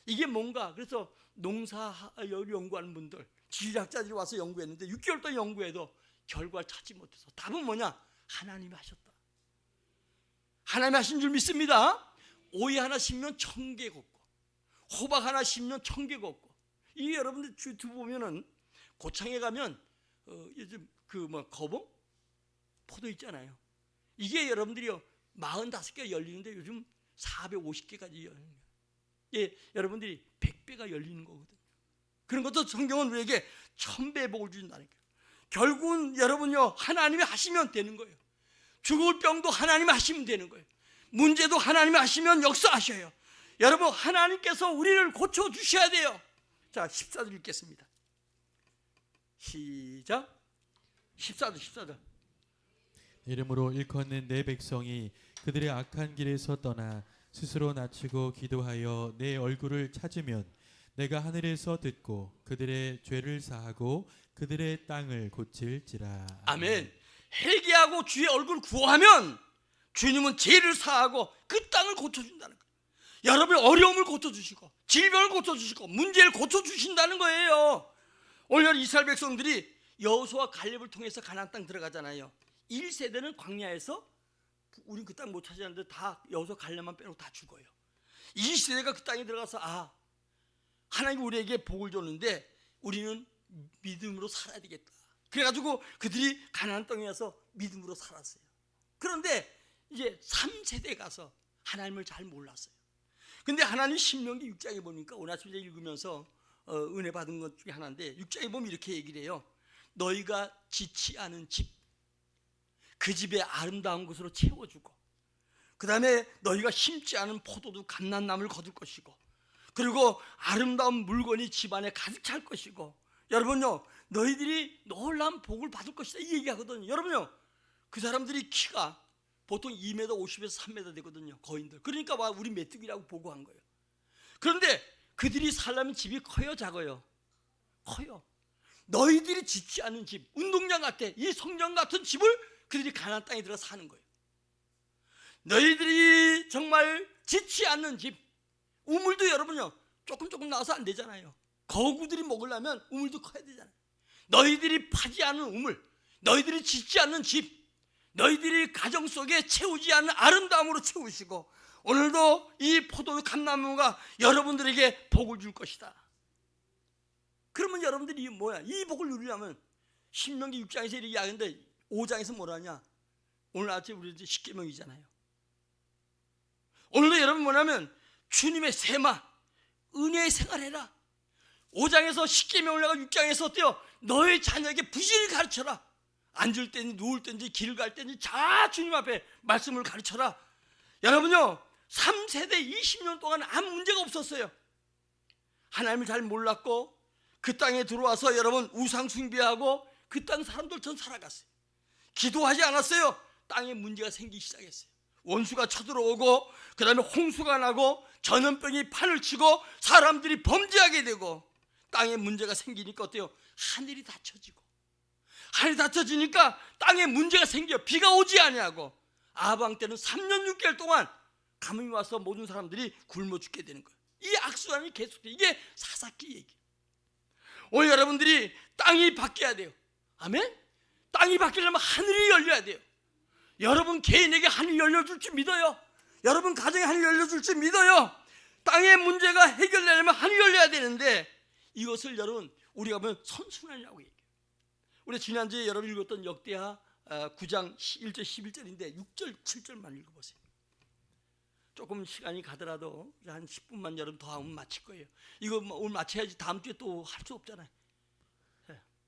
이게 뭔가 그래서 농사 연구하는 분들 지질학자들이 와서 연구했는데 6개월 동안 연구해도 결과를 찾지 못해서 답은 뭐냐? 하나님이 하셨다. 하나님이 하신 줄 믿습니다. 오이 하나 심으면 1000개 걷고 호박 하나 심으면 1000개 걷고 이게 여러분들 유튜브 보면은 고창에 가면 요즘 그 거봉 포도 있잖아요. 이게 여러분들이요 45개가 열리는데 요즘 450개까지 열리는 거예요. 예, 여러분들이 100배가 열리는 거거든요. 그런 것도 성경은 우리에게 1000배의 복을 주신다는 거예요. 결국은 여러분요 하나님이 하시면 되는 거예요. 죽을 병도 하나님이 하시면 되는 거예요. 문제도 하나님이 하시면 역사하셔요. 여러분 하나님께서 우리를 고쳐주셔야 돼요. 자 14절 읽겠습니다. 시작. 14절 이름으로 일컫는 내 백성이 그들의 악한 길에서 떠나 스스로 낮추고 기도하여 내 얼굴을 찾으면 내가 하늘에서 듣고 그들의 죄를 사하고 그들의 땅을 고칠지라. 아멘. 회개하고 주의 얼굴 구하면 주님은 죄를 사하고 그 땅을 고쳐준다는 거예요. 여러분의 어려움을 고쳐주시고 질병을 고쳐주시고 문제를 고쳐주신다는 거예요. 오늘 이스라엘 백성들이 여호수아 갈렙을 통해서 가나안 땅 들어가잖아요. 1세대는 광야에서 우린 그 땅 못 찾았는데 다 여호수아 갈렙만 빼놓고 다 죽어요. 2세대가 그 땅에 들어가서 하나님이 우리에게 복을 줬는데 우리는 믿음으로 살아야 되겠다. 그래가지고 그들이 가나안 땅에 와서 믿음으로 살았어요. 그런데 이제 3세대 가서 하나님을 잘 몰랐어요. 근데 하나님 신명기 6장에 보니까 오늘 아침에 읽으면서 은혜 받은 것 중에 하나인데 6장에 보면 이렇게 얘기를 해요. 너희가 지치 않은 집, 그 집의 아름다운 것으로 채워주고 그 다음에 너희가 심지 않은 포도도 감난나무를 거둘 것이고 그리고 아름다운 물건이 집안에 가득 찰 것이고 여러분요 너희들이 놀라운 복을 받을 것이다 이 얘기하거든요. 여러분요 그 사람들이 키가 보통 2m 50에서 3m 되거든요. 거인들. 그러니까 와 우리 메뚜기라고 보고한 거예요. 그런데 그들이 살려면 집이 커요, 작아요? 커요. 너희들이 짓지 않은 집, 운동장 같아, 이 성전 같은 집을 그들이 가나안 땅에 들어 사는 거예요. 너희들이 정말 짓지 않는 집, 우물도 여러분요 조금 나와서 안 되잖아요. 거구들이 먹으려면 우물도 커야 되잖아요. 너희들이 파지 않은 우물, 너희들이 짓지 않는 집, 너희들이 가정 속에 채우지 않는 아름다움으로 채우시고 오늘도 이 포도 감나무가 여러분들에게 복을 줄 것이다. 그러면 여러분들이 뭐야? 이 복을 누리려면 신명기 6장에서 이렇게 이야기하는데 5장에서 뭐라냐? 오늘 아침에 우리 이제 십계명이잖아요. 오늘도 여러분 뭐냐면 주님의 세마, 은혜의 생활해라. 5장에서 십계명 올라가 6장에서 어때요? 너의 자녀에게 부지를 가르쳐라. 앉을 때인지 누울 때인지 길을 갈 때인지 다 주님 앞에 말씀을 가르쳐라. 여러분요 3세대 20년 동안 아무 문제가 없었어요. 하나님을 잘 몰랐고 그 땅에 들어와서 여러분 우상 숭배하고 그 땅 사람들처럼 살아갔어요. 기도하지 않았어요. 땅에 문제가 생기기 시작했어요. 원수가 쳐들어오고 그 다음에 홍수가 나고 전염병이 판을 치고 사람들이 범죄하게 되고 땅에 문제가 생기니까 어때요? 하늘이 닫혀지고 하늘이 닫혀지니까 땅에 문제가 생겨. 비가 오지 아니하고 아방 때는 3년 6개월 동안 가뭄이 와서 모든 사람들이 굶어 죽게 되는 거예요. 이 악순환이 계속돼. 이게 사사기 얘기. 오늘 여러분들이 땅이 바뀌어야 돼요. 아멘? 땅이 바뀌려면 하늘이 열려야 돼요. 여러분 개인에게 하늘이 열려줄 줄 믿어요. 여러분 가정에 하늘이 열려줄 줄 믿어요. 땅의 문제가 해결되려면 하늘이 열려야 되는데 이것을 여러분 우리가 보면 선순환이라고 얘기해요. 우리 지난주에 여러분 읽었던 역대하 9장 1절 11절인데 6절 7절만 읽어보세요. 조금 시간이 가더라도 한 10분만 여러분 더 하면 마칠 거예요. 이거 오늘 마쳐야지 다음 주에 또 할 수 없잖아요.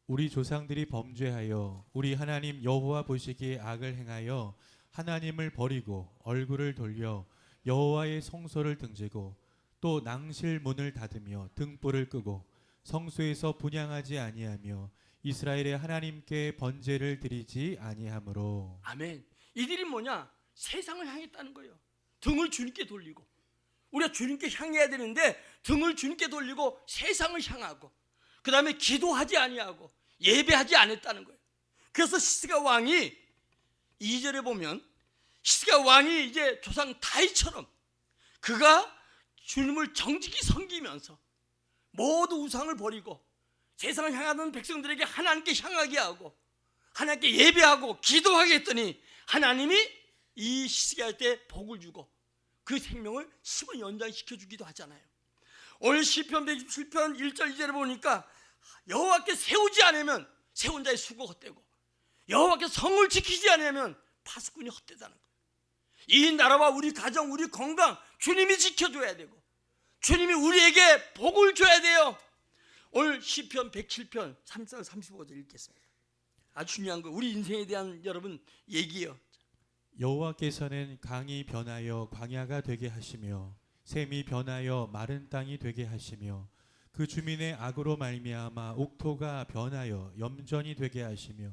우리 조상들이 범죄하여 우리 하나님 여호와 보시기에 악을 행하여 하나님을 버리고 얼굴을 돌려 여호와의 성소를 등지고 또 낭실 문을 닫으며 등불을 끄고 성소에서 분향하지 아니하며 이스라엘의 하나님께 번제를 드리지 아니하므로. 아멘. 이들이 뭐냐? 세상을 향했다는 거예요. 등을 주님께 돌리고 우리가 주님께 향해야 되는데 등을 주님께 돌리고 세상을 향하고 그 다음에 기도하지 아니하고 예배하지 않았다는 거예요. 그래서 시스가 왕이 2절에 보면 시스가 왕이 이제 조상 다윗처럼 그가 주님을 정직히 섬기면서 모두 우상을 버리고 세상을 향하던 백성들에게 하나님께 향하게 하고 하나님께 예배하고 기도하게 했더니 하나님이 이 시스가 할 때 복을 주고 그 생명을 10원 연장시켜 주기도 하잖아요. 오늘 시편 127편 1절 2절에 보니까 여호와께 세우지 않으면 세운 자의 수고 헛되고 여호와께 성을 지키지 않으면 파수꾼이 헛되다는 거예요. 이 나라와 우리 가정 우리 건강 주님이 지켜줘야 되고 주님이 우리에게 복을 줘야 돼요. 오늘 시편 107편 34, 35절 읽겠습니다. 아주 중요한 거 우리 인생에 대한 여러분 얘기예요. 여호와께서는 강이 변하여 광야가 되게 하시며 샘이 변하여 마른 땅이 되게 하시며 그 주민의 악으로 말미암아 옥토가 변하여 염전이 되게 하시며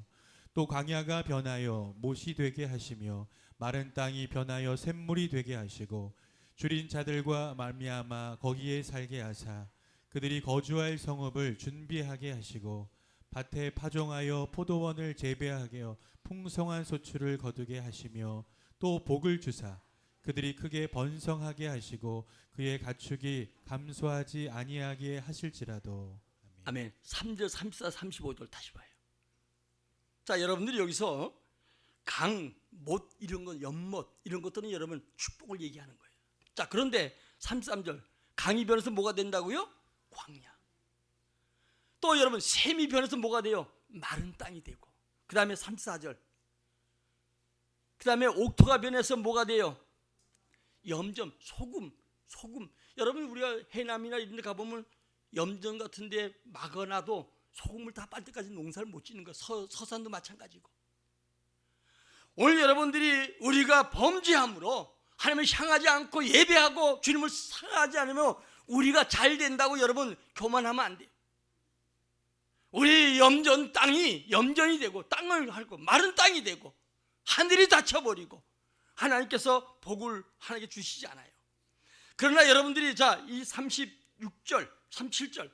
또 광야가 변하여 못이 되게 하시며 마른 땅이 변하여 샘물이 되게 하시고 줄인 자들과 말미암아 거기에 살게 하사 그들이 거주할 성읍을 준비하게 하시고 밭에 파종하여 포도원을 재배하게 하여 풍성한 소출을 거두게 하시며 또 복을 주사 그들이 크게 번성하게 하시고 그의 가축이 감소하지 아니하게 하실지라도. 아멘. 3절 34, 35절 다시 봐요. 자 여러분들이 여기서 강, 못 이런 건 연못 이런 것들은 여러분 축복을 얘기하는 거예요. 자 그런데 33절 강이 변해서 뭐가 된다고요? 광야. 또 여러분 샘이 변해서 뭐가 돼요? 마른 땅이 되고 그 다음에 34절 그 다음에 옥토가 변해서 뭐가 돼요? 염전, 소금. 여러분 우리가 해남이나 이런 데 가보면 염전 같은 데 막아놔도 소금을 다 빨 때까지 농사를 못 짓는 거. 서산도 마찬가지고 오늘 여러분들이 우리가 범죄함으로 하나님을 향하지 않고 예배하고 주님을 사랑하지 않으면 우리가 잘 된다고 여러분 교만하면 안 돼요. 우리 염전 땅이 염전이 되고 땅을 핥고 마른 땅이 되고 하늘이 닫혀버리고 하나님께서 복을 하나님께 주시지 않아요. 그러나 여러분들이 자, 이 36절, 37절,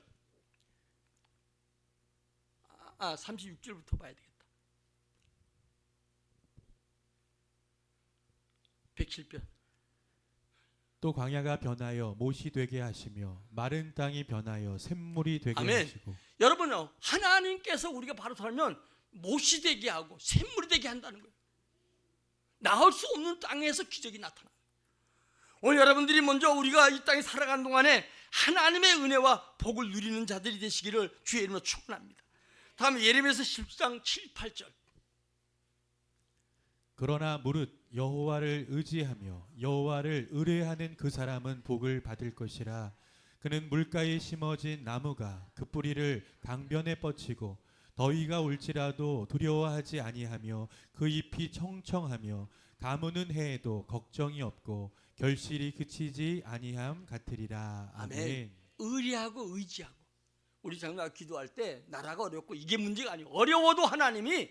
36절부터 봐야 되겠다. 107편. 또 광야가 변하여 못이 되게 하시며 마른 땅이 변하여 샘물이 되게 아멘. 하시고. 여러분요, 하나님께서 우리가 바로 살면 못이 되게 하고 샘물이 되게 한다는 거예요. 나올 수 없는 땅에서 기적이 나타나. 오늘 여러분들이 먼저 우리가 이 땅에 살아가는 동안에 하나님의 은혜와 복을 누리는 자들이 되시기를 주의 이름으로 축원합니다. 다음에 예레미야서 10장 7, 8절. 그러나 무릇 여호와를 의지하며 여호와를 의뢰하는 그 사람은 복을 받을 것이라. 그는 물가에 심어진 나무가 그 뿌리를 강변에 뻗치고 더위가 올지라도 두려워하지 아니하며 그 잎이 청청하며 가무는 해에도 걱정이 없고 결실이 그치지 아니함 같으리라. 아멘. 아멘. 의리하고 의지하고. 우리 장로가 기도할 때 나라가 어렵고 이게 문제가 아니고 어려워도 하나님이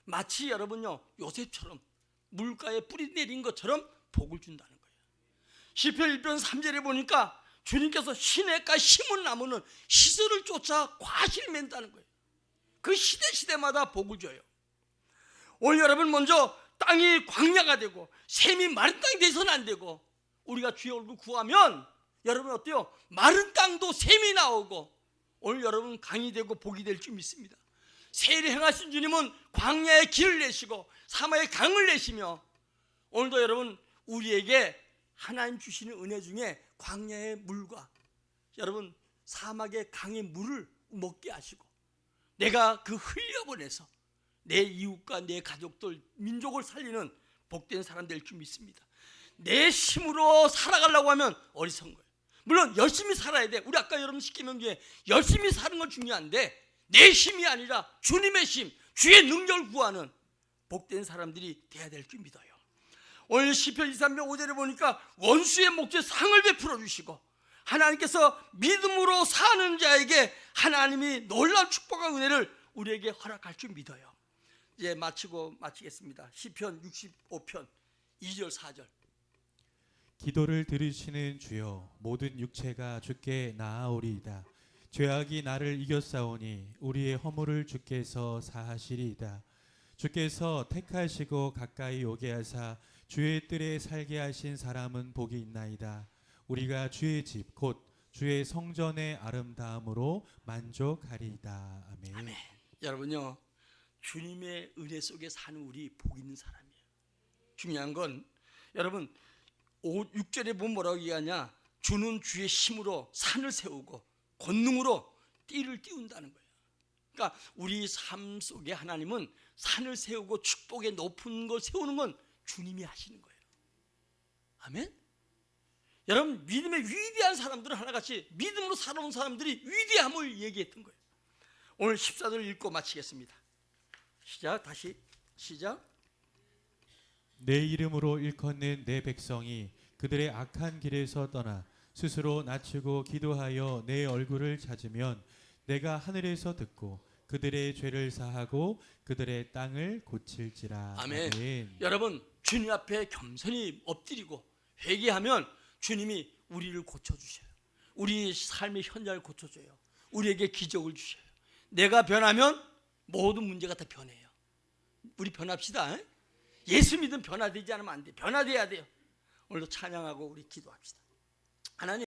마치 여러분요 요셉처럼 물가에 뿌리 내린 것처럼 복을 준다는 거예요. 시편 1편 3절에 보니까 주님께서 시냇가 심은 나무는 시설을 쫓아 과실을 맺는다는 거예요. 그 시대마다 복을 줘요. 오늘 여러분 먼저 땅이 광야가 되고 샘이 마른 땅이 돼서는 안 되고 우리가 주의 얼굴 구하면 여러분 어때요? 마른 땅도 샘이 나오고 오늘 여러분 강이 되고 복이 될 줄 믿습니다. 세례 행하신 주님은 광야에 길을 내시고 사막에 강을 내시며 오늘도 여러분 우리에게 하나님 주시는 은혜 중에 광야의 물과 여러분 사막의 강의 물을 먹게 하시고 내가 그 흘려보내서 내 이웃과 내 가족들 민족을 살리는 복된 사람 될 줄 믿습니다. 내 힘으로 살아가려고 하면 어리석은 거예요. 물론 열심히 살아야 돼. 우리 아까 여러분 시키면 중에 열심히 사는 건 중요한데 내 힘이 아니라 주님의 힘, 주의 능력을 구하는 복된 사람들이 돼야 될 줄 믿어요. 오늘 시편 23편 5절에 보니까 원수의 목전에 상을 베풀어 주시고 하나님께서 믿음으로 사는 자에게 하나님이 놀라운 축복과 은혜를 우리에게 허락할 줄 믿어요. 이제 마치겠습니다. 시편 65편 2절 4절. 기도를 들으시는 주여 모든 육체가 주께 나아오리이다. 죄악이 나를 이겼사오니 우리의 허물을 주께서 사하시리이다. 주께서 택하시고 가까이 오게 하사 주의 뜰에 살게 하신 사람은 복이 있나이다. 우리가 주의 집 곧 주의 성전의 아름다움으로 만족하리이다. 아멘. 아멘. 여러분요 주님의 은혜 속에 사는 우리 복 있는 사람이에요. 중요한 건 여러분 6절에 보면 뭐라고 얘기하냐, 주는 주의 힘으로 산을 세우고 권능으로 띠를 띄운다는 거예요. 그러니까 우리 삶 속에 하나님은 산을 세우고 축복의 높은 걸 세우는 건 주님이 하시는 거예요. 아멘. 여러분 믿음의 위대한 사람들은 하나같이 믿음으로 살아온 사람들이 위대함을 얘기했던 거예요. 오늘 14절 읽고 마치겠습니다. 시작. 내 이름으로 일컫는 내 백성이 그들의 악한 길에서 떠나 스스로 낮추고 기도하여 내 얼굴을 찾으면 내가 하늘에서 듣고 그들의 죄를 사하고 그들의 땅을 고칠지라. 아멘. 아멘. 여러분 주님 앞에 겸손히 엎드리고 회개하면 주님이 우리를 고쳐주셔요. 우리 삶의 현장을 고쳐줘요. 우리에게 기적을 주셔요. 내가 변하면 모든 문제가 다 변해요. 우리 변합시다. 예수 믿음 변화되지 않으면 안 돼. 변화돼야 돼요. 오늘도 찬양하고 우리 기도합시다. 하나님